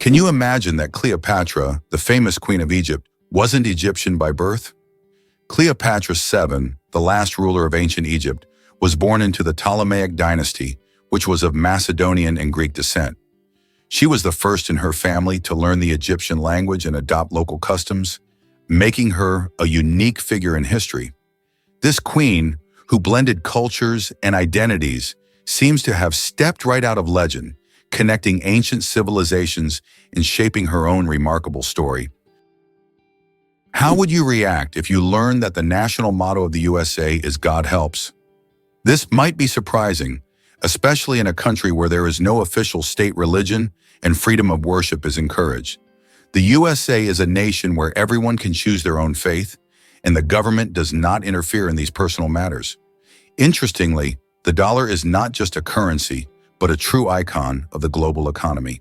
Can you imagine that Cleopatra, the famous queen of Egypt, wasn't Egyptian by birth? Cleopatra VII, the last ruler of ancient Egypt, was born into the Ptolemaic dynasty, which was of Macedonian and Greek descent. She was the first in her family to learn the Egyptian language and adopt local customs, making her a unique figure in history. This queen, who blended cultures and identities, seems to have stepped right out of legend, connecting ancient civilizations and shaping her own remarkable story. How would you react if you learned that the national motto of the USA is "God helps"? This might be surprising, especially in a country where there is no official state religion and freedom of worship is encouraged. The USA is a nation where everyone can choose their own faith, and the government does not interfere in these personal matters. Interestingly, the dollar is not just a currency, but a true icon of the global economy.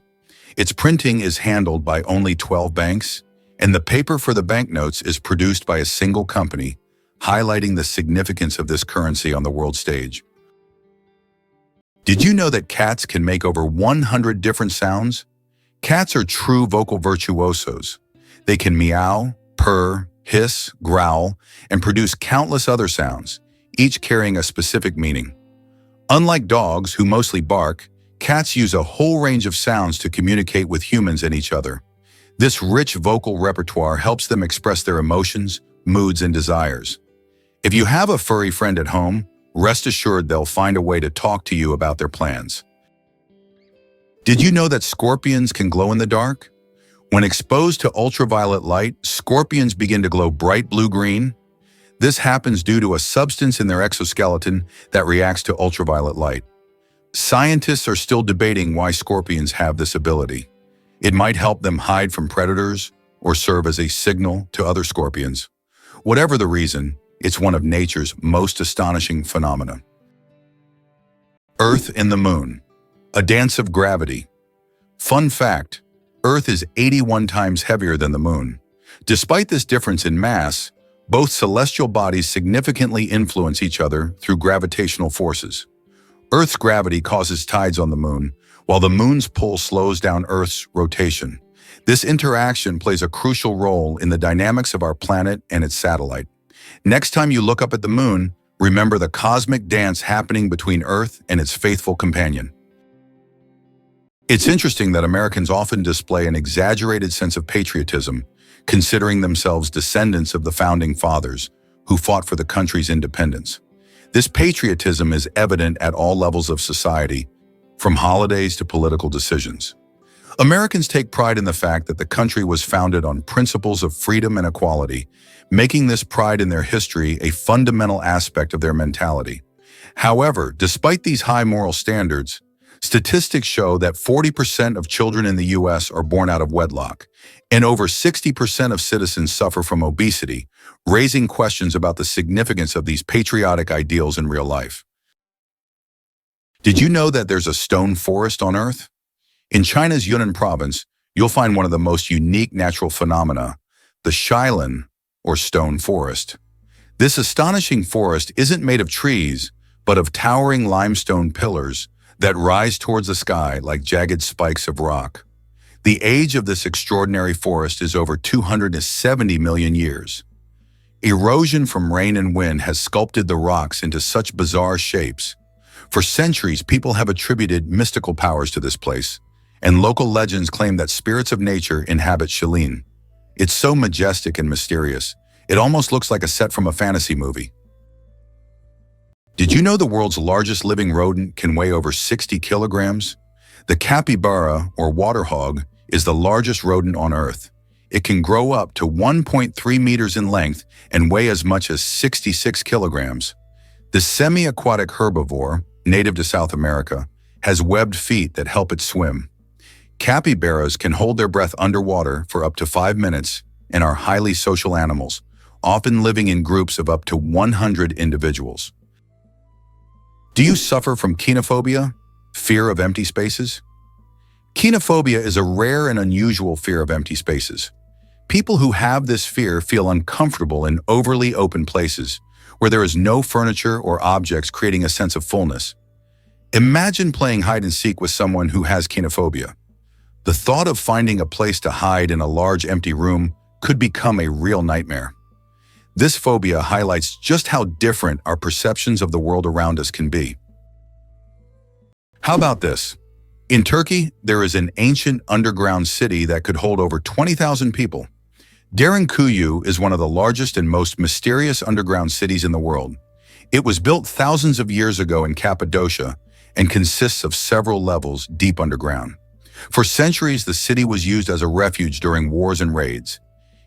Its printing is handled by only 12 banks, and the paper for the banknotes is produced by a single company, highlighting the significance of this currency on the world stage. Did you know that cats can make over 100 different sounds? Cats are true vocal virtuosos. They can meow, purr, hiss, growl, and produce countless other sounds, each carrying a specific meaning. Unlike dogs, who mostly bark, cats use a whole range of sounds to communicate with humans and each other. This rich vocal repertoire helps them express their emotions, moods, and desires. If you have a furry friend at home, rest assured they'll find a way to talk to you about their plans. Did you know that scorpions can glow in the dark? When exposed to ultraviolet light, scorpions begin to glow bright blue-green. This happens due to a substance in their exoskeleton that reacts to ultraviolet light. Scientists are still debating why scorpions have this ability. It might help them hide from predators or serve as a signal to other scorpions. Whatever the reason, it's one of nature's most astonishing phenomena. Earth and the Moon, a dance of gravity. Fun fact, Earth is 81 times heavier than the Moon. Despite this difference in mass, both celestial bodies significantly influence each other through gravitational forces. Earth's gravity causes tides on the Moon, while the Moon's pull slows down Earth's rotation. This interaction plays a crucial role in the dynamics of our planet and its satellite. Next time you look up at the Moon, remember the cosmic dance happening between Earth and its faithful companion. It's interesting that Americans often display an exaggerated sense of patriotism, considering themselves descendants of the founding fathers who fought for the country's independence. This patriotism is evident at all levels of society, from holidays to political decisions. Americans take pride in the fact that the country was founded on principles of freedom and equality, making this pride in their history a fundamental aspect of their mentality. However, despite these high moral standards, statistics show that 40% of children in the U.S. are born out of wedlock, and over 60% of citizens suffer from obesity, raising questions about the significance of these patriotic ideals in real life. Did you know that there's a stone forest on Earth? In China's Yunnan province, you'll find one of the most unique natural phenomena, the Shailan, or stone forest. This astonishing forest isn't made of trees, but of towering limestone pillars that rise towards the sky like jagged spikes of rock. The age of this extraordinary forest is over 270 million years. Erosion from rain and wind has sculpted the rocks into such bizarre shapes. For centuries, people have attributed mystical powers to this place, and local legends claim that spirits of nature inhabit Shailan. It's so majestic and mysterious, it almost looks like a set from a fantasy movie. Did you know the world's largest living rodent can weigh over 60 kilograms? The capybara, or water hog, is the largest rodent on Earth. It can grow up to 1.3 meters in length and weigh as much as 66 kilograms. The semi-aquatic herbivore, native to South America, has webbed feet that help it swim. Capybaras can hold their breath underwater for up to 5 minutes and are highly social animals, often living in groups of up to 100 individuals. Do you suffer from kenophobia, fear of empty spaces? Kenophobia is a rare and unusual fear of empty spaces. People who have this fear feel uncomfortable in overly open places, where there is no furniture or objects, creating a sense of fullness. Imagine playing hide and seek with someone who has kenophobia. The thought of finding a place to hide in a large empty room could become a real nightmare. This phobia highlights just how different our perceptions of the world around us can be. How about this? In Turkey, there is an ancient underground city that could hold over 20,000 people. Derinkuyu is one of the largest and most mysterious underground cities in the world. It was built thousands of years ago in Cappadocia and consists of several levels deep underground. For centuries, the city was used as a refuge during wars and raids.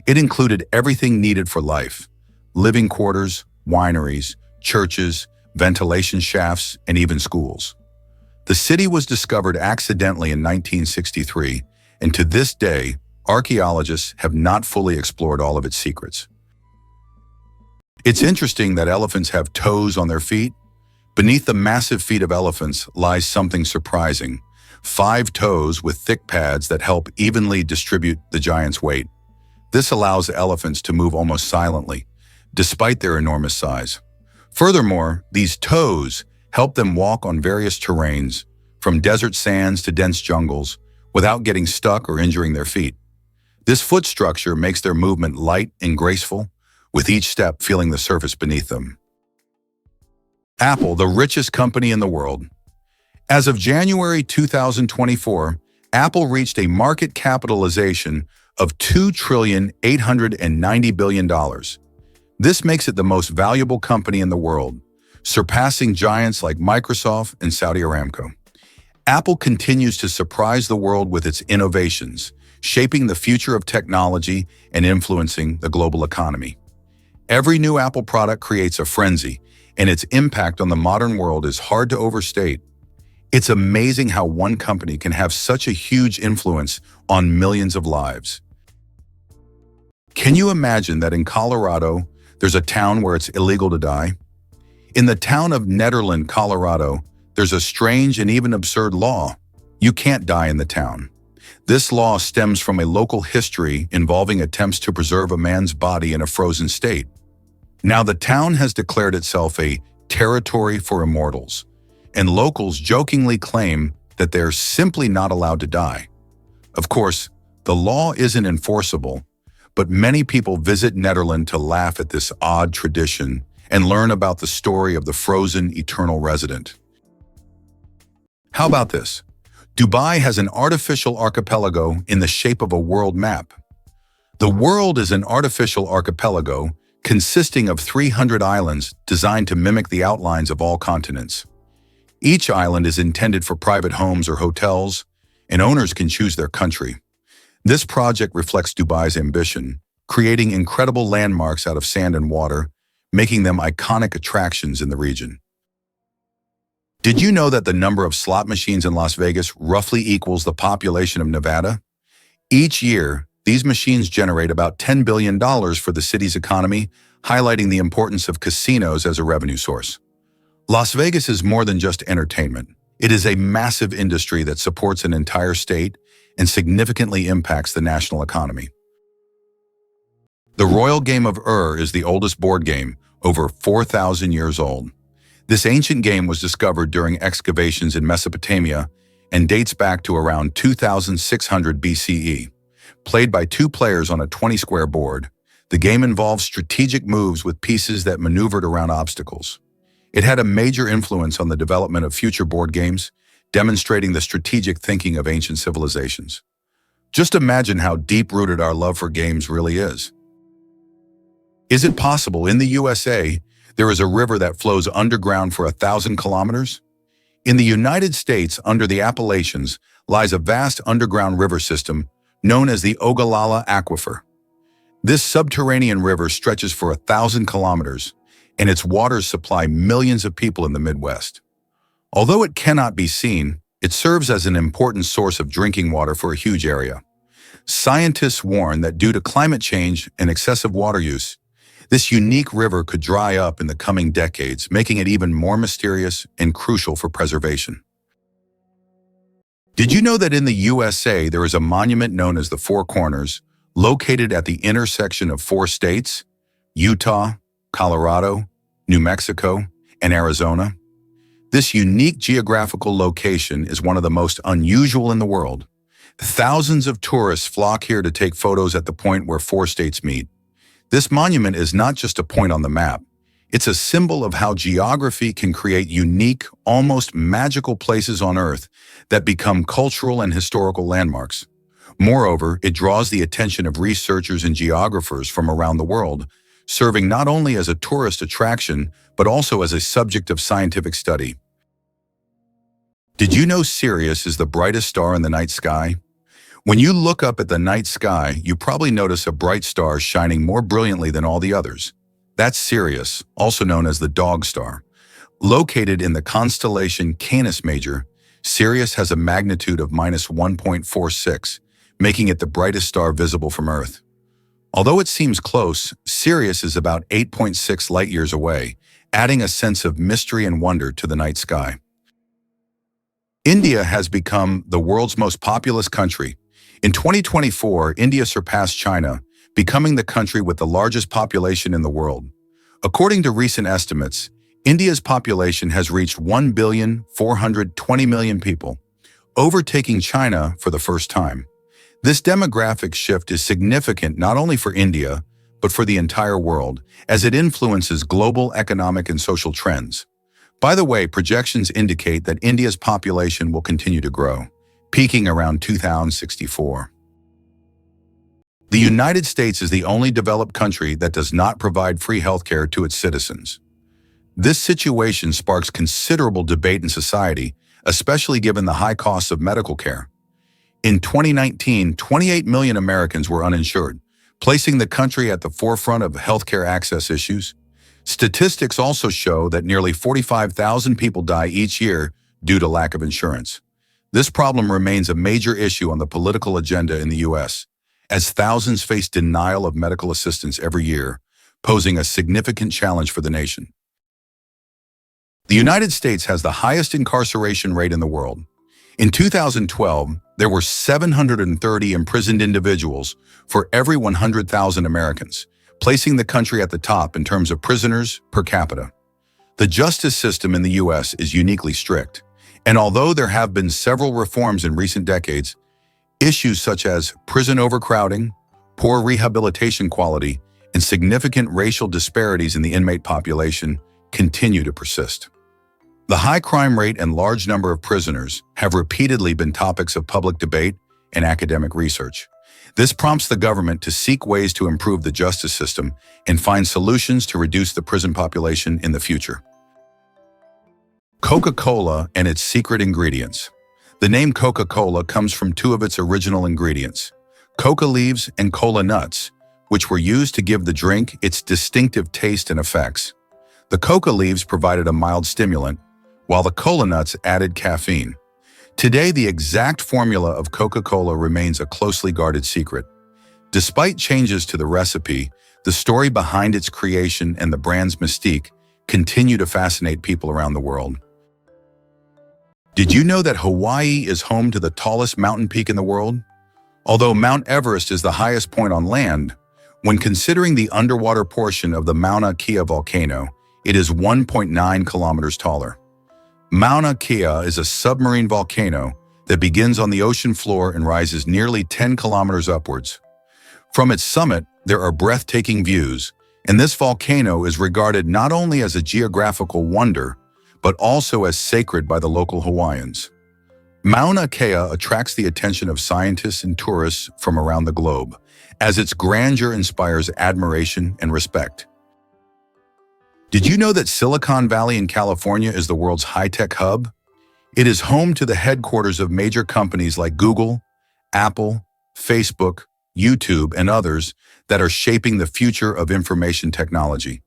It included everything needed for life: living quarters, wineries, churches, ventilation shafts, and even schools. The city was discovered accidentally in 1963, and to this day, archaeologists have not fully explored all of its secrets. It's interesting that elephants have toes on their feet. Beneath the massive feet of elephants lies something surprising: 5 toes with thick pads that help evenly distribute the giant's weight. This allows elephants to move almost silently, despite their enormous size. Furthermore, these toes help them walk on various terrains, from desert sands to dense jungles, without getting stuck or injuring their feet. This foot structure makes their movement light and graceful, with each step feeling the surface beneath them. Apple, the richest company in the world. As of January 2024, Apple reached a market capitalization of $2,890 billion. This makes it the most valuable company in the world, surpassing giants like Microsoft and Saudi Aramco. Apple continues to surprise the world with its innovations, shaping the future of technology and influencing the global economy. Every new Apple product creates a frenzy, and its impact on the modern world is hard to overstate. It's amazing how one company can have such a huge influence on millions of lives. Can you imagine that in Colorado, there's a town where it's illegal to die? In the town of Nederland, Colorado, there's a strange and even absurd law. You can't die in the town. This law stems from a local history involving attempts to preserve a man's body in a frozen state. Now, the town has declared itself a territory for immortals, and locals jokingly claim that they're simply not allowed to die. Of course, the law isn't enforceable, but many people visit Nederland to laugh at this odd tradition and learn about the story of the frozen eternal resident. How about this? Dubai has an artificial archipelago in the shape of a world map. The world is an artificial archipelago consisting of 300 islands designed to mimic the outlines of all continents. Each island is intended for private homes or hotels, and owners can choose their country. This project reflects Dubai's ambition, creating incredible landmarks out of sand and water, making them iconic attractions in the region. Did you know that the number of slot machines in Las Vegas roughly equals the population of Nevada? Each year, these machines generate about $10 billion for the city's economy, highlighting the importance of casinos as a revenue source. Las Vegas is more than just entertainment. It is a massive industry that supports an entire state and significantly impacts the national economy. The royal game of is the oldest board game, over 4,000 years old. This ancient game was discovered during excavations in Mesopotamia and dates back to around 2600 BCE. Played by 2 players on a 20-square board, the game involves strategic moves with pieces that maneuvered around obstacles. It had a major influence on the development of future board games, demonstrating the strategic thinking of ancient civilizations. Just imagine how deep-rooted our love for games really is. Is it possible in the USA there is a river that flows underground for 1,000 kilometers? In the United States, under the Appalachians, lies a vast underground river system known as the Ogalala Aquifer. This subterranean river stretches for 1,000 kilometers, and its waters supply millions of people in the Midwest. Although it cannot be seen, it serves as an important source of drinking water for a huge area. Scientists warn that due to climate change and excessive water use, this unique river could dry up in the coming decades, making it even more mysterious and crucial for preservation. Did you know that in the USA there is a monument known as the Four Corners, located at the intersection of 4 states: Utah, Colorado, New Mexico, and Arizona? This unique geographical location is one of the most unusual in the world. Thousands of tourists flock here to take photos at the point where four states meet. This monument is not just a point on the map. It's a symbol of how geography can create unique, almost magical places on Earth that become cultural and historical landmarks. Moreover, it draws the attention of researchers and geographers from around the world, serving not only as a tourist attraction, but also as a subject of scientific study. Did you know Sirius is the brightest star in the night sky? When you look up at the night sky, you probably notice a bright star shining more brilliantly than all the others. That's Sirius, also known as the dog star. Located in the constellation Canis Major, Sirius has a magnitude of -1.46, making it the brightest star visible from Earth. Although it seems close, Sirius is about 8.6 light-years away, adding a sense of mystery and wonder to the night sky. India has become the world's most populous country. In 2024, India surpassed China, becoming the country with the largest population in the world. According to recent estimates, India's population has reached 1,420,000,000 people, overtaking China for the first time. This demographic shift is significant not only for India, but for the entire world, as it influences global economic and social trends. By the way, projections indicate that India's population will continue to grow, peaking around 2064. The United States is the only developed country that does not provide free healthcare to its citizens. This situation sparks considerable debate in society, especially given the high costs of medical care. In 2019, 28 million Americans were uninsured, placing the country at the forefront of healthcare access issues. Statistics also show that nearly 45,000 people die each year due to lack of insurance. This problem remains a major issue on the political agenda in the U.S., as thousands face denial of medical assistance every year, posing a significant challenge for the nation. The United States has the highest incarceration rate in the world. In 2012, there were 730 imprisoned individuals for every 100,000 Americans, placing the country at the top in terms of prisoners per capita. The justice system in the U.S. is uniquely strict, and although there have been several reforms in recent decades, issues such as prison overcrowding, poor rehabilitation quality, and significant racial disparities in the inmate population continue to persist. The high crime rate and large number of prisoners have repeatedly been topics of public debate and academic research. This prompts the government to seek ways to improve the justice system and find solutions to reduce the prison population in the future. Coca-Cola and its secret ingredients. The name Coca-Cola comes from two of its original ingredients, coca leaves and cola nuts, which were used to give the drink its distinctive taste and effects. The coca leaves provided a mild stimulant, while the cola nuts added caffeine. Today, the exact formula of Coca-Cola remains a closely guarded secret. Despite changes to the recipe, the story behind its creation and the brand's mystique continue to fascinate people around the world. Did you know that Hawaii is home to the tallest mountain peak in the world? Although Mount Everest is the highest point on land, when considering the underwater portion of the Mauna Kea volcano, it is 1.9 kilometers taller. Mauna Kea is a submarine volcano that begins on the ocean floor and rises nearly 10 kilometers upwards. From its summit, there are breathtaking views, and this volcano is regarded not only as a geographical wonder, but also as sacred by the local Hawaiians. Mauna Kea attracts the attention of scientists and tourists from around the globe, as its grandeur inspires admiration and respect. Did you know that Silicon Valley in California is the world's high-tech hub? It is home to the headquarters of major companies like Google, Apple, Facebook, YouTube, and others that are shaping the future of information technology.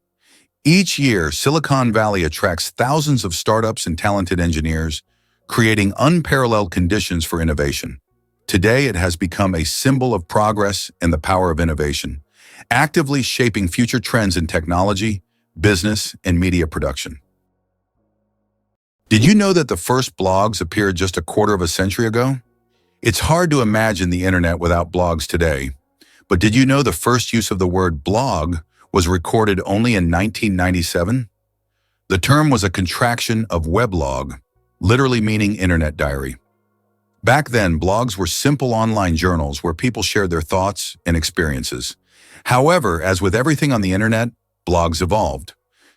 Each year, Silicon Valley attracts thousands of startups and talented engineers, creating unparalleled conditions for innovation. Today, it has become a symbol of progress and the power of innovation, actively shaping future trends in technology, business, and media production. Did you know that the first blogs appeared just a quarter of a century ago? It's hard to imagine the internet without blogs today, but did you know the first use of the word blog was recorded only in 1997? The term was a contraction of weblog, literally meaning internet diary. Back then, blogs were simple online journals where people shared their thoughts and experiences. However, as with everything on the internet, blogs evolved.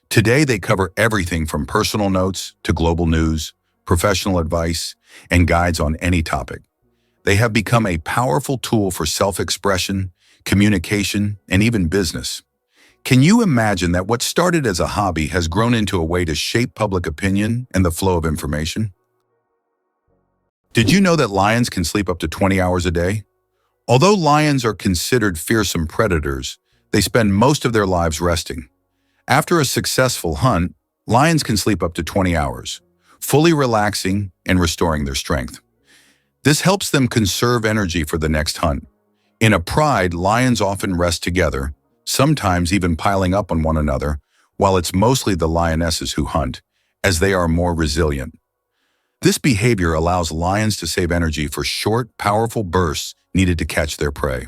Today, they cover everything from personal notes to global news, professional advice, and guides on any topic. They have become a powerful tool for self-expression, communication, and even business. Can you imagine that what started as a hobby has grown into a way to shape public opinion and the flow of information? Did you know that lions can sleep up to 20 hours a day? Although lions are considered fearsome predators, they spend most of their lives resting. After a successful hunt, lions can sleep up to 20 hours, fully relaxing and restoring their strength. This helps them conserve energy for the next hunt. In a pride, lions often rest together, sometimes even piling up on one another, while it's mostly the lionesses who hunt, as they are more resilient. This behavior allows lions to save energy for short, powerful bursts needed to catch their prey.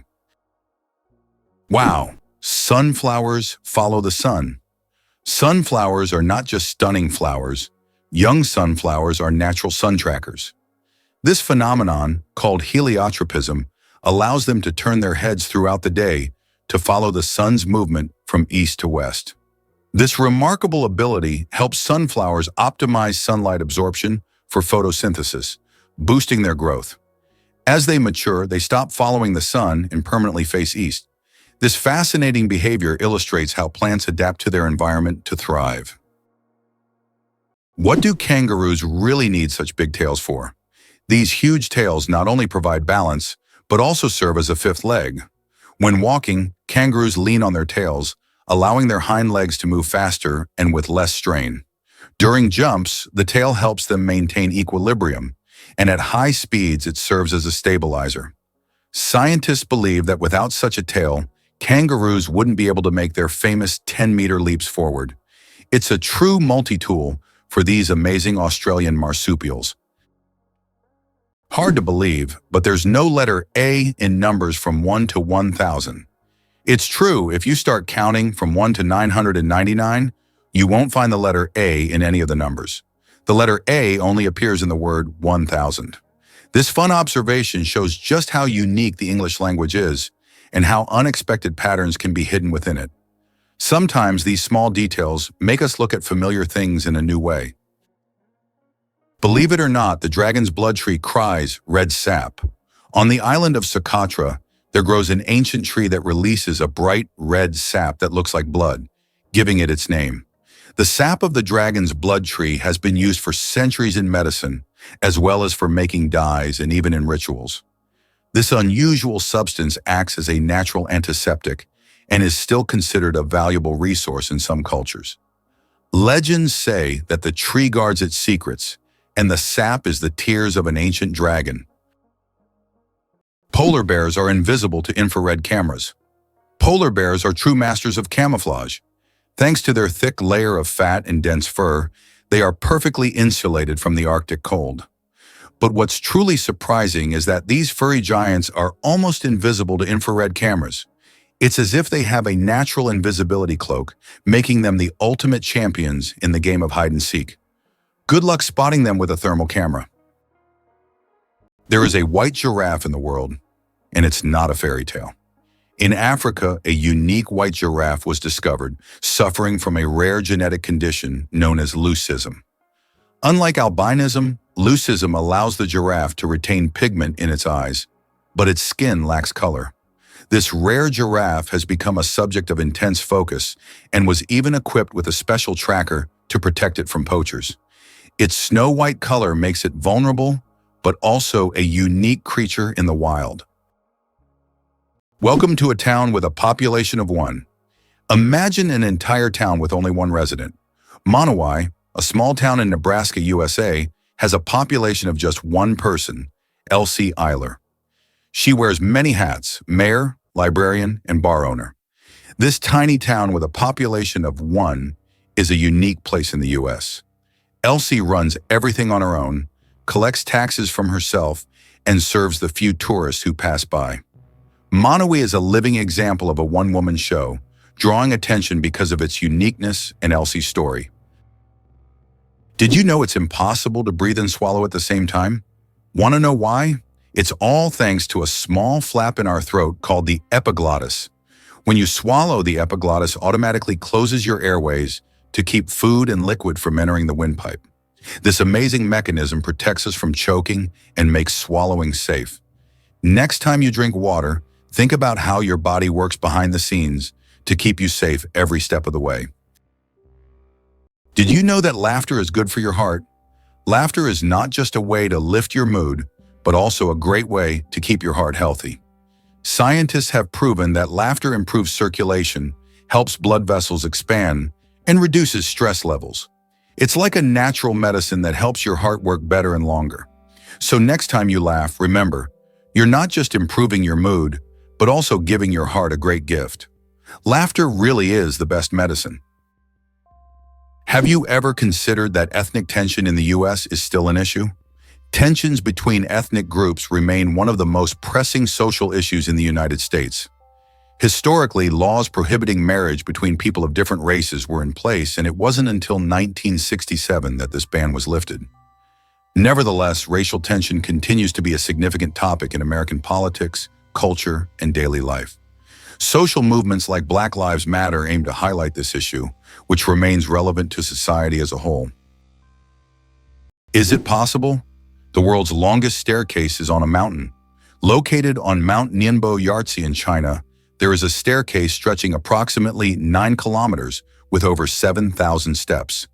Wow! Sunflowers follow the sun. Sunflowers are not just stunning flowers. Young sunflowers are natural sun trackers. This phenomenon, called heliotropism, allows them to turn their heads throughout the day to follow the sun's movement from east to west. This remarkable ability helps sunflowers optimize sunlight absorption for photosynthesis, boosting their growth. As they mature, they stop following the sun and permanently face east. This fascinating behavior illustrates how plants adapt to their environment to thrive. What do kangaroos really need such big tails for? These huge tails not only provide balance, but also serve as a fifth leg. When walking, kangaroos lean on their tails, allowing their hind legs to move faster and with less strain. During jumps, the tail helps them maintain equilibrium, and at high speeds it serves as a stabilizer. Scientists believe that without such a tail, kangaroos wouldn't be able to make their famous 10-meter leaps forward. It's a true multi-tool for these amazing Australian marsupials. Hard to believe, but there's no letter A in numbers from 1 to 1,000. It's true, if you start counting from 1 to 999, you won't find the letter A in any of the numbers. The letter A only appears in the word 1,000. This fun observation shows just how unique the English language is and how unexpected patterns can be hidden within it. Sometimes these small details make us look at familiar things in a new way. Believe it or not, the dragon's blood tree cries red sap. On the island of Socotra, there grows an ancient tree that releases a bright red sap that looks like blood, giving it its name. The sap of the dragon's blood tree has been used for centuries in medicine, as well as for making dyes and even in rituals. This unusual substance acts as a natural antiseptic and is still considered a valuable resource in some cultures. Legends say that the tree guards its secrets, and the sap is the tears of an ancient dragon. Polar bears are invisible to infrared cameras. Polar bears are true masters of camouflage. Thanks to their thick layer of fat and dense fur, they are perfectly insulated from the Arctic cold. But what's truly surprising is that these furry giants are almost invisible to infrared cameras. It's as if they have a natural invisibility cloak, making them the ultimate champions in the game of hide and seek. Good luck spotting them with a thermal camera. There is a white giraffe in the world, and it's not a fairy tale. In Africa, a unique white giraffe was discovered, suffering from a rare genetic condition known as leucism. Unlike albinism, leucism allows the giraffe to retain pigment in its eyes, but its skin lacks color. This rare giraffe has become a subject of intense focus and was even equipped with a special tracker to protect it from poachers. Its snow-white color makes it vulnerable, but also a unique creature in the wild. Welcome to a town with a population of 1. Imagine an entire town with only 1 resident. Monowai, a small town in Nebraska, USA, has a population of just 1 person, Elsie Eiler. She wears many hats: mayor, librarian, and bar owner. This tiny town with a population of 1 is a unique place in the US. Elsie runs everything on her own, collects taxes from herself, and serves the few tourists who pass by. Monowai is a living example of a one-woman show, drawing attention because of its uniqueness and Elsie's story. Did you know it's impossible to breathe and swallow at the same time? Want to know why? It's all thanks to a small flap in our throat called the epiglottis. When you swallow, the epiglottis automatically closes your airways to keep food and liquid from entering the windpipe. This amazing mechanism protects us from choking and makes swallowing safe. Next time you drink water, think about how your body works behind the scenes to keep you safe every step of the way. Did you know that laughter is good for your heart? Laughter is not just a way to lift your mood, but also a great way to keep your heart healthy. Scientists have proven that laughter improves circulation, helps blood vessels expand, and reduces stress levels. It's like a natural medicine that helps your heart work better and longer. So next time you laugh, remember, you're not just improving your mood, but also giving your heart a great gift. Laughter really is the best medicine. Have you ever considered that ethnic tension in the US is still an issue? Tensions between ethnic groups remain one of the most pressing social issues in the United States. Historically, laws prohibiting marriage between people of different races were in place, and it wasn't until 1967 that this ban was lifted. Nevertheless, racial tension continues to be a significant topic in American politics, culture, and daily life. Social movements like Black Lives Matter aim to highlight this issue, which remains relevant to society as a whole. Is it possible? The world's longest staircase is on a mountain. Located on Mount Nianbo Yartze in China, there is a staircase stretching approximately 9 kilometers with over 7,000 steps.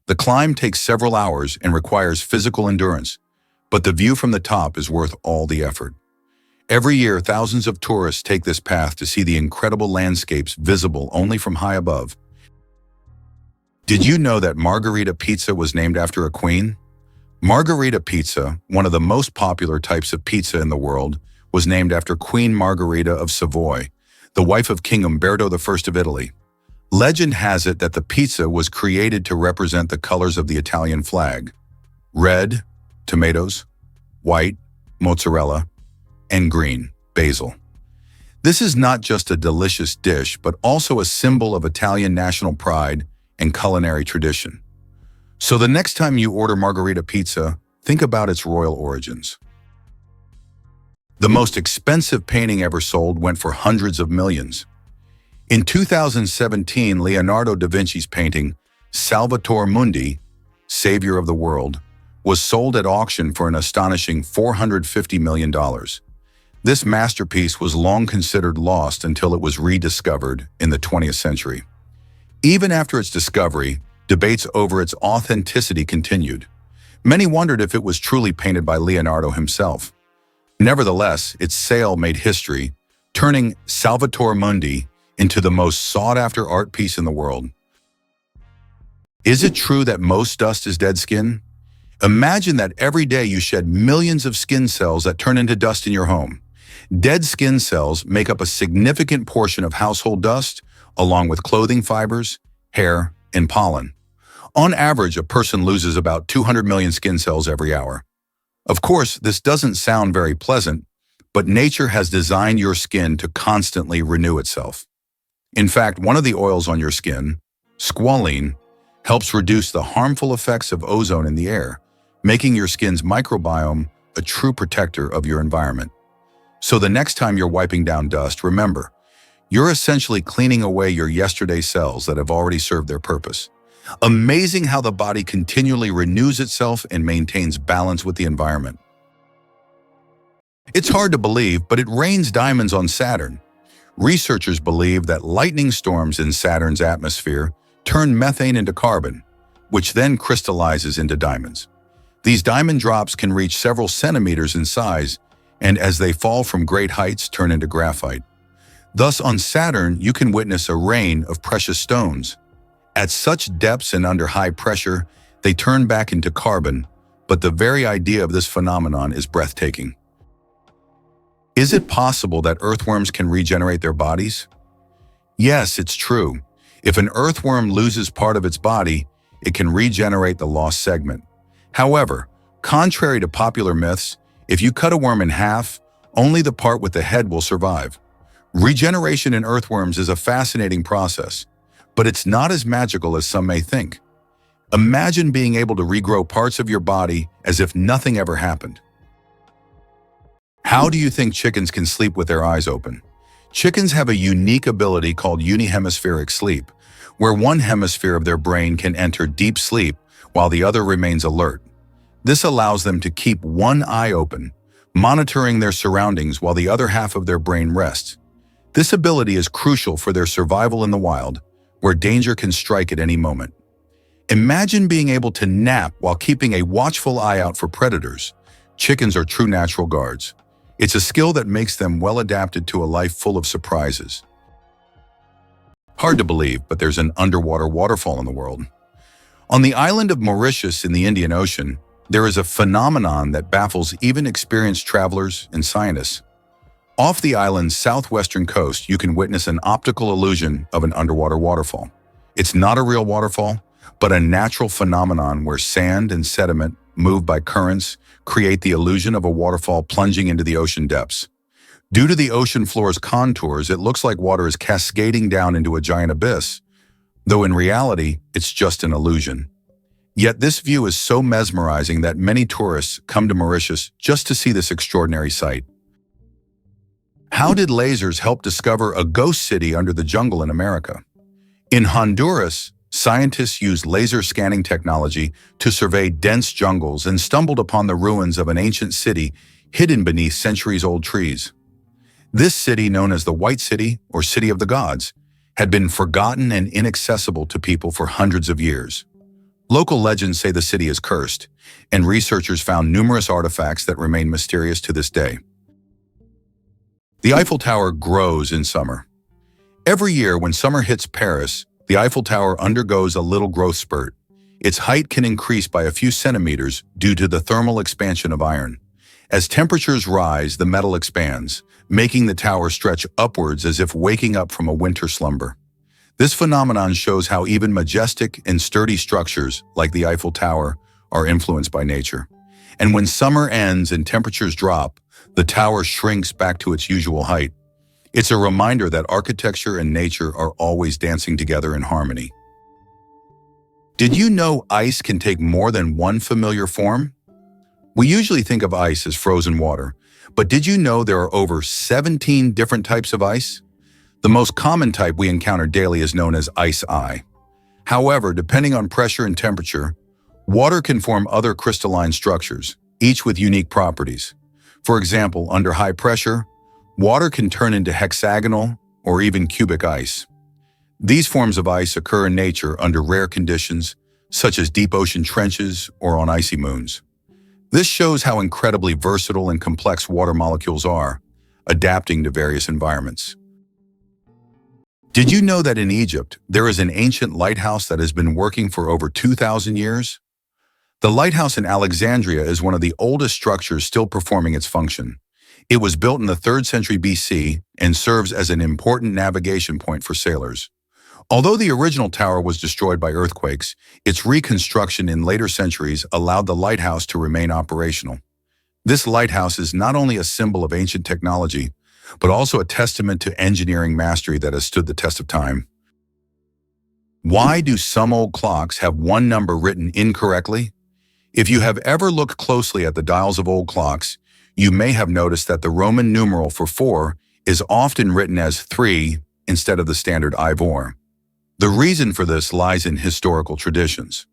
The climb takes several hours and requires physical endurance, but the view from the top is worth all the effort. Every year, thousands of tourists take this path to see the incredible landscapes visible only from high above. Did you know that Margarita pizza was named after a queen? Margarita pizza, one of the most popular types of pizza in the world, was named after Queen Margarita of Savoy, the wife of King Umberto I of Italy. Legend has it that the pizza was created to represent the colors of the Italian flag: red, tomatoes; white, mozzarella; and green, basil. This is not just a delicious dish, but also a symbol of Italian national pride and culinary tradition. So the next time you order Margarita pizza, think about its royal origins. The most expensive painting ever sold went for hundreds of millions. In 2017, Leonardo da Vinci's painting, Salvator Mundi, Savior of the World, was sold at auction for an astonishing $450 million. This masterpiece was long considered lost until it was rediscovered in the 20th century. Even after its discovery, debates over its authenticity continued. Many wondered if it was truly painted by Leonardo himself. Nevertheless, its sale made history, turning Salvator Mundi into the most sought-after art piece in the world. Is it true that most dust is dead skin? Imagine that every day you shed millions of skin cells that turn into dust in your home. Dead skin cells make up a significant portion of household dust, along with clothing fibers, hair, and pollen. On average, a person loses about 200 million skin cells every hour. Of course, this doesn't sound very pleasant, but nature has designed your skin to constantly renew itself. In fact, one of the oils on your skin, squalene, helps reduce the harmful effects of ozone in the air, making your skin's microbiome a true protector of your environment. So the next time you're wiping down dust, remember, you're essentially cleaning away your yesterday cells that have already served their purpose. Amazing how the body continually renews itself and maintains balance with the environment. It's hard to believe, but it rains diamonds on Saturn. Researchers believe that lightning storms in Saturn's atmosphere turn methane into carbon, which then crystallizes into diamonds. These diamond drops can reach several centimeters in size, and as they fall from great heights, turn into graphite. Thus, on Saturn, you can witness a rain of precious stones. At such depths and under high pressure, they turn back into carbon, but the very idea of this phenomenon is breathtaking. Is it possible that earthworms can regenerate their bodies? Yes, it's true. If an earthworm loses part of its body, it can regenerate the lost segment. However, contrary to popular myths, if you cut a worm in half, only the part with the head will survive. Regeneration in earthworms is a fascinating process, but it's not as magical as some may think. Imagine being able to regrow parts of your body as if nothing ever happened. How do you think chickens can sleep with their eyes open? Chickens have a unique ability called unihemispheric sleep, where one hemisphere of their brain can enter deep sleep while the other remains alert. This allows them to keep one eye open, monitoring their surroundings while the other half of their brain rests. This ability is crucial for their survival in the wild, where danger can strike at any moment. Imagine being able to nap while keeping a watchful eye out for predators. Chickens are true natural guards. It's a skill that makes them well adapted to a life full of surprises. Hard to believe, but there's an underwater waterfall in the world. On the island of Mauritius in the Indian Ocean, there is a phenomenon that baffles even experienced travelers and scientists. Off the island's southwestern coast, you can witness an optical illusion of an underwater waterfall. It's not a real waterfall, but a natural phenomenon where sand and sediment, moved by currents, create the illusion of a waterfall plunging into the ocean depths. Due to the ocean floor's contours, it looks like water is cascading down into a giant abyss, though in reality, it's just an illusion. Yet this view is so mesmerizing that many tourists come to Mauritius just to see this extraordinary sight. How did lasers help discover a ghost city under the jungle in America? In Honduras, scientists used laser scanning technology to survey dense jungles and stumbled upon the ruins of an ancient city hidden beneath centuries-old trees. This city, known as the White City or City of the Gods, had been forgotten and inaccessible to people for hundreds of years. Local legends say the city is cursed, and researchers found numerous artifacts that remain mysterious to this day. The Eiffel Tower grows in summer. Every year when summer hits Paris, the Eiffel Tower undergoes a little growth spurt. Its height can increase by a few centimeters due to the thermal expansion of iron. As temperatures rise, the metal expands, making the tower stretch upwards as if waking up from a winter slumber. This phenomenon shows how even majestic and sturdy structures, like the Eiffel Tower, are influenced by nature. And when summer ends and temperatures drop, the tower shrinks back to its usual height. It's a reminder that architecture and nature are always dancing together in harmony. Did you know ice can take more than one familiar form? We usually think of ice as frozen water, but did you know there are over 17 different types of ice? The most common type we encounter daily is known as ice. However, depending on pressure and temperature, water can form other crystalline structures, each with unique properties. For example, under high pressure, water can turn into hexagonal or even cubic ice. These forms of ice occur in nature under rare conditions, such as deep ocean trenches or on icy moons. This shows how incredibly versatile and complex water molecules are, adapting to various environments. Did you know that in Egypt, there is an ancient lighthouse that has been working for over 2,000 years? The lighthouse in Alexandria is one of the oldest structures still performing its function. It was built in the 3rd century BC and serves as an important navigation point for sailors. Although the original tower was destroyed by earthquakes, its reconstruction in later centuries allowed the lighthouse to remain operational. This lighthouse is not only a symbol of ancient technology, but also a testament to engineering mastery that has stood the test of time. Why do some old clocks have one number written incorrectly? If you have ever looked closely at the dials of old clocks, you may have noticed that the Roman numeral for 4 is often written as 3 instead of the standard Ivor. The reason for this lies in historical traditions.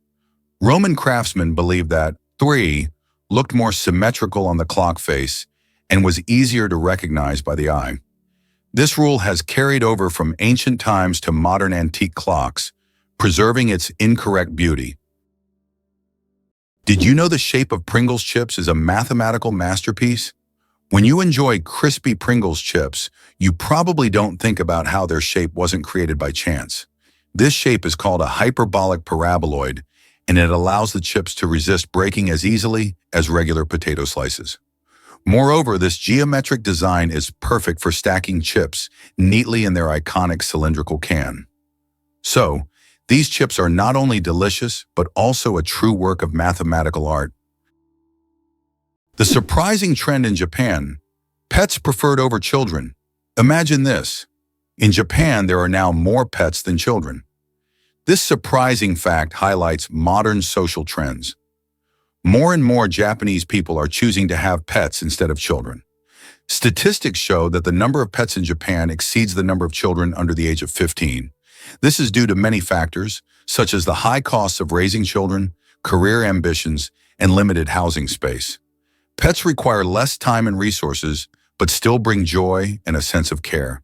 Roman craftsmen believed that 3 looked more symmetrical on the clock face and was easier to recognize by the eye. This rule has carried over from ancient times to modern antique clocks, preserving its incorrect beauty. Did you know the shape of Pringles chips is a mathematical masterpiece? When you enjoy crispy Pringles chips, you probably don't think about how their shape wasn't created by chance. This shape is called a hyperbolic paraboloid, and it allows the chips to resist breaking as easily as regular potato slices. Moreover, this geometric design is perfect for stacking chips neatly in their iconic cylindrical can. So, these chips are not only delicious, but also a true work of mathematical art. The surprising trend in Japan: pets preferred over children. Imagine this. In Japan, there are now more pets than children. This surprising fact highlights modern social trends. More and more Japanese people are choosing to have pets instead of children. Statistics show that the number of pets in Japan exceeds the number of children under the age of 15. This is due to many factors, such as the high costs of raising children, career ambitions, and limited housing space. Pets require less time and resources, but still bring joy and a sense of care.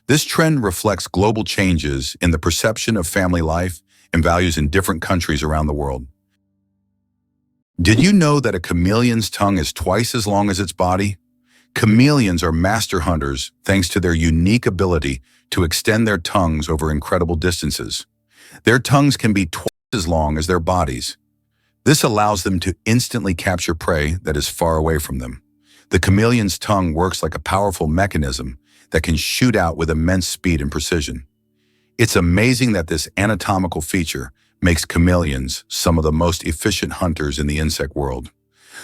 This trend reflects global changes in the perception of family life and values in different countries around the world. Did you know that a chameleon's tongue is twice as long as its body? Chameleons are master hunters thanks to their unique ability to extend their tongues over incredible distances. Their tongues can be twice as long as their bodies. This allows them to instantly capture prey that is far away from them. The chameleon's tongue works like a powerful mechanism that can shoot out with immense speed and precision. It's amazing that this anatomical feature makes chameleons some of the most efficient hunters in the insect world.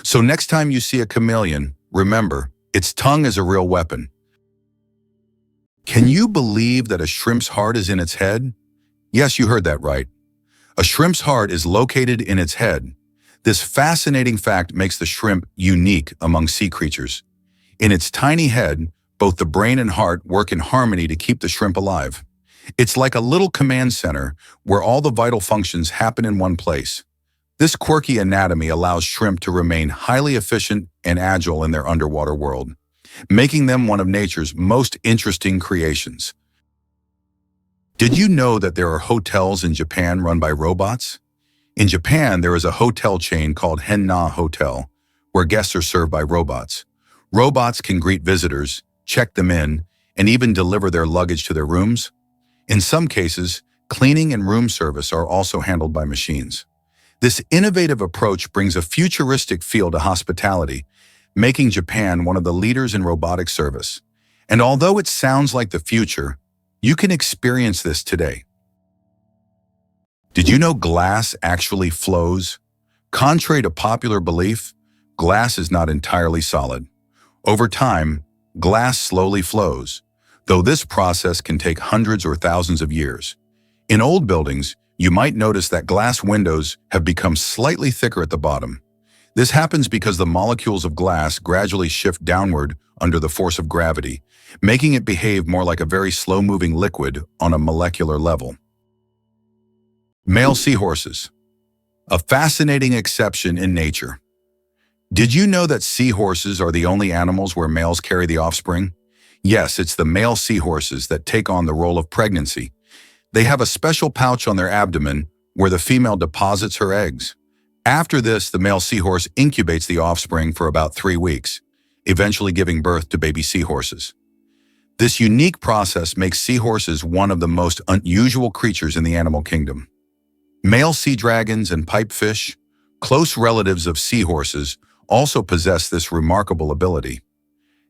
So next time you see a chameleon, remember, its tongue is a real weapon. Can you believe that a shrimp's heart is in its head? Yes, you heard that right. A shrimp's heart is located in its head. This fascinating fact makes the shrimp unique among sea creatures. In its tiny head, both the brain and heart work in harmony to keep the shrimp alive. It's like a little command center where all the vital functions happen in one place. This quirky anatomy allows shrimp to remain highly efficient and agile in their underwater world, making them one of nature's most interesting creations. Did you know that there are hotels in Japan run by robots? In Japan, there is a hotel chain called Hyundai Hotel, where guests are served by robots. Robots can greet visitors, check them in, and even deliver their luggage to their rooms. In some cases, cleaning and room service are also handled by machines. This innovative approach brings a futuristic feel to hospitality, making Japan one of the leaders in robotic service. And although it sounds like the future, you can experience this today. Did you know glass actually flows? Contrary to popular belief, glass is not entirely solid. Over time, glass slowly flows, though this process can take hundreds or thousands of years. In old buildings, you might notice that glass windows have become slightly thicker at the bottom. This happens because the molecules of glass gradually shift downward under the force of gravity, making it behave more like a very slow-moving liquid on a molecular level. Male seahorses, a fascinating exception in nature. Did you know that seahorses are the only animals where males carry the offspring? Yes, it's the male seahorses that take on the role of pregnancy. They have a special pouch on their abdomen where the female deposits her eggs. After this, the male seahorse incubates the offspring for about 3 weeks, eventually giving birth to baby seahorses. This unique process makes seahorses one of the most unusual creatures in the animal kingdom. Male sea dragons and pipefish, close relatives of seahorses, also possess this remarkable ability.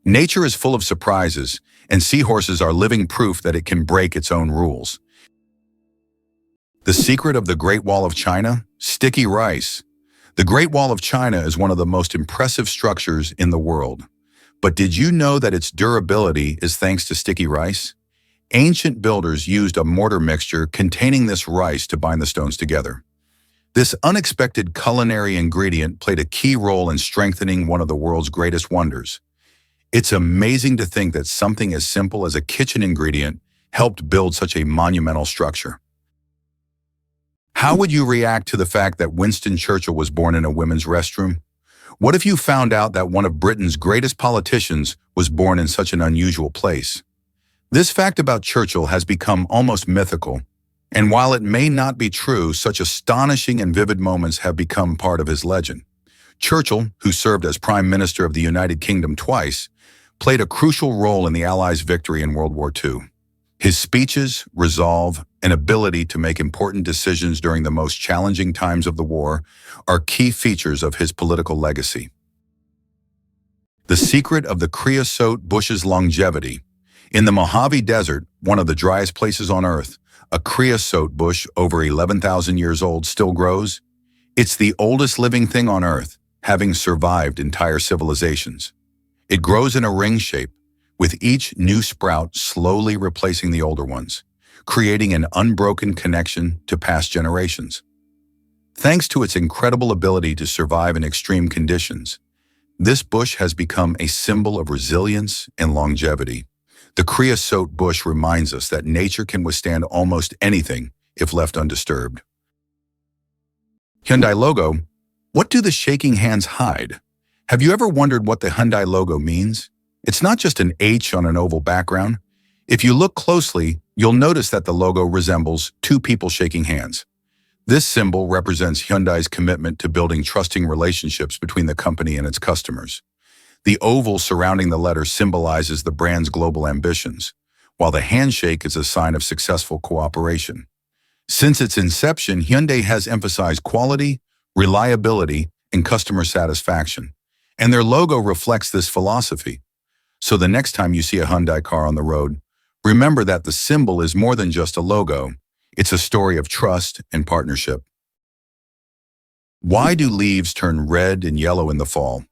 Nature is full of surprises, and seahorses are living proof that it can break its own rules. The secret of the Great Wall of China? Sticky rice. The Great Wall of China is one of the most impressive structures in the world. But did you know that its durability is thanks to sticky rice? Ancient builders used a mortar mixture containing this rice to bind the stones together. This unexpected culinary ingredient played a key role in strengthening one of the world's greatest wonders. It's amazing to think that something as simple as a kitchen ingredient helped build such a monumental structure. How would you react to the fact that Winston Churchill was born in a women's restroom? What if you found out that one of Britain's greatest politicians was born in such an unusual place? This fact about Churchill has become almost mythical, and while it may not be true, such astonishing and vivid moments have become part of his legend. Churchill, who served as Prime Minister of the United Kingdom twice, played a crucial role in the Allies' victory in World War II. His speeches, resolve, and ability to make important decisions during the most challenging times of the war are key features of his political legacy. The secret of the creosote bush's longevity. In the Mojave Desert, one of the driest places on Earth, a creosote bush over 11,000 years old still grows. It's the oldest living thing on Earth, having survived entire civilizations. It grows in a ring shape, with each new sprout slowly replacing the older ones, creating an unbroken connection to past generations. Thanks to its incredible ability to survive in extreme conditions, This bush has become a symbol of resilience and longevity. The creosote bush reminds us that nature can withstand almost anything if left undisturbed. Hyundai logo. What do the shaking hands hide? Have you ever wondered what the Hyundai logo means? It's not just an H on an oval background. If you look closely, you'll notice that the logo resembles two people shaking hands. This symbol represents Hyundai's commitment to building trusting relationships between the company and its customers. The oval surrounding the letter symbolizes the brand's global ambitions, while the handshake is a sign of successful cooperation. Since its inception, Hyundai has emphasized quality, reliability, and customer satisfaction, and their logo reflects this philosophy. So the next time you see a Hyundai car on the road, remember that the symbol is more than just a logo. It's a story of trust and partnership. Why do leaves turn red and yellow in the fall?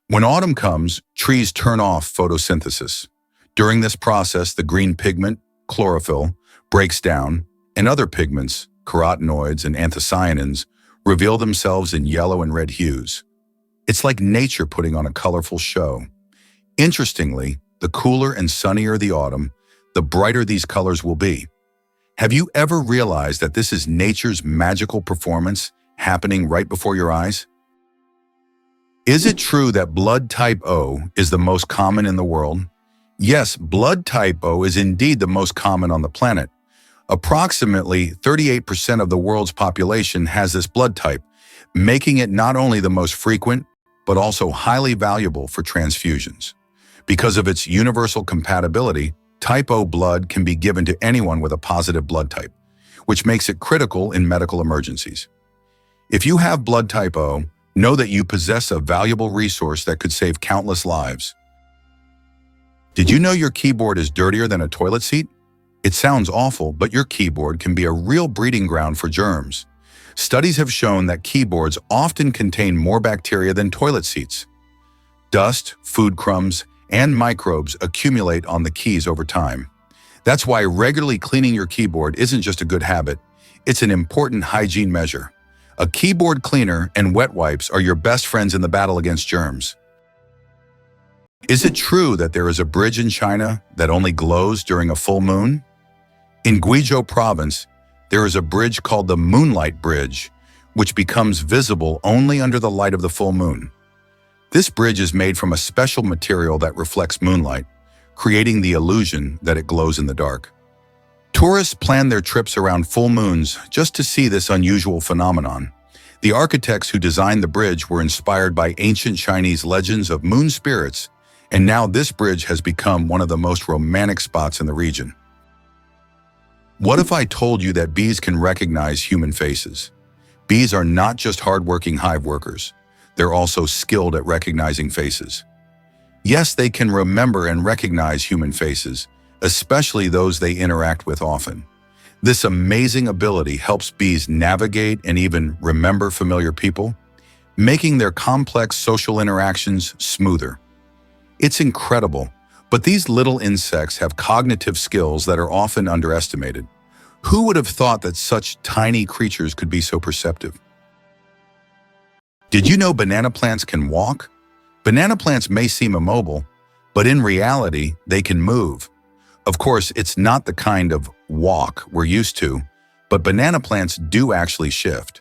When autumn comes, trees turn off photosynthesis. During this process, the green pigment, chlorophyll, breaks down, and other pigments, carotenoids and anthocyanins, reveal themselves in yellow and red hues. It's like nature putting on a colorful show. Interestingly, the cooler and sunnier the autumn, the brighter these colors will be. Have you ever realized that this is nature's magical performance happening right before your eyes? Is it true that blood type O is the most common in the world? Yes, blood type O is indeed the most common on the planet. Approximately 38% of the world's population has this blood type, making it not only the most frequent, but also highly valuable for transfusions. Because of its universal compatibility, type O blood can be given to anyone with a positive blood type, which makes it critical in medical emergencies. If you have blood type O, know that you possess a valuable resource that could save countless lives. Did you know your keyboard is dirtier than a toilet seat? It sounds awful, but your keyboard can be a real breeding ground for germs. Studies have shown that keyboards often contain more bacteria than toilet seats. Dust, food crumbs, and microbes accumulate on the keys over time. That's why regularly cleaning your keyboard isn't just a good habit, it's an important hygiene measure. A keyboard cleaner and wet wipes are your best friends in the battle against germs. Is it true that there is a bridge in China that only glows during a full moon? In Guizhou province, there is a bridge called the Moonlight Bridge, which becomes visible only under the light of the full moon. This bridge is made from a special material that reflects moonlight, creating the illusion that it glows in the dark. Tourists plan their trips around full moons just to see this unusual phenomenon. The architects who designed the bridge were inspired by ancient Chinese legends of moon spirits, and now this bridge has become one of the most romantic spots in the region. What if I told you that bees can recognize human faces? Bees are not just hardworking hive workers. They're also skilled at recognizing faces. Yes, they can remember and recognize human faces, especially those they interact with often. This amazing ability helps bees navigate and even remember familiar people, making their complex social interactions smoother. It's incredible, but these little insects have cognitive skills that are often underestimated. Who would have thought that such tiny creatures could be so perceptive? Did you know banana plants can walk? Banana plants may seem immobile, but in reality, they can move. Of course, it's not the kind of walk we're used to, but banana plants do actually shift.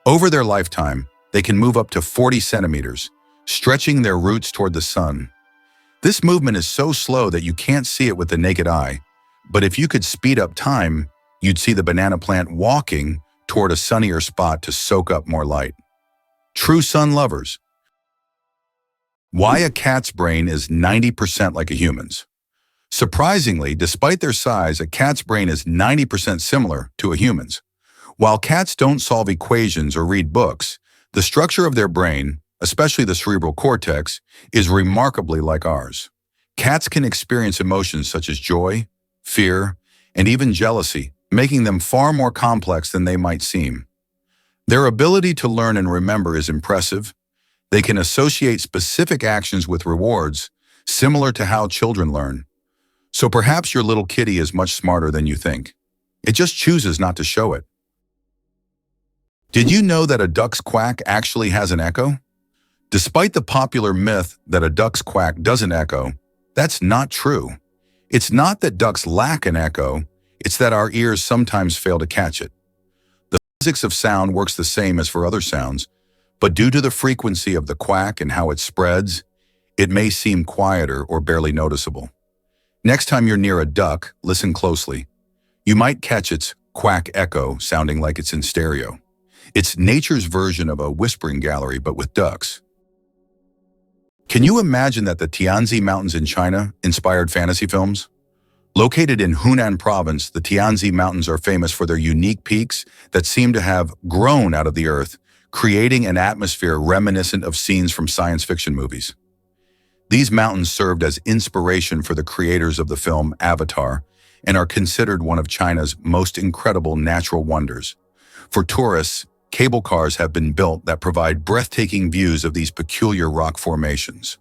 Over their lifetime, they can move up to 40 centimeters, stretching their roots toward the sun. This movement is so slow that you can't see it with the naked eye, but if you could speed up time, you'd see the banana plant walking toward a sunnier spot to soak up more light. True sun lovers. Why a cat's brain is 90% like a human's. Surprisingly, despite their size, a cat's brain is 90% similar to a human's. While cats don't solve equations or read books, the structure of their brain, especially the cerebral cortex, is remarkably like ours. Cats can experience emotions such as joy, fear, and even jealousy, making them far more complex than they might seem. Their ability to learn and remember is impressive. They can associate specific actions with rewards, similar to how children learn. So perhaps your little kitty is much smarter than you think. It just chooses not to show it. Did you know that a duck's quack actually has an echo? Despite the popular myth that a duck's quack doesn't echo, that's not true. It's not that ducks lack an echo, it's that our ears sometimes fail to catch it. The physics of sound works the same as for other sounds, but due to the frequency of the quack and how it spreads, it may seem quieter or barely noticeable. Next time you're near a duck, listen closely. You might catch its quack echo sounding like it's in stereo. It's nature's version of a whispering gallery, but with ducks. Can you imagine that the Tianzi Mountains in China inspired fantasy films? Located in Hunan province, the Tianzi Mountains are famous for their unique peaks that seem to have grown out of the earth, creating an atmosphere reminiscent of scenes from science fiction movies. These mountains served as inspiration for the creators of the film Avatar and are considered one of China's most incredible natural wonders. For tourists, cable cars have been built that provide breathtaking views of these peculiar rock formations.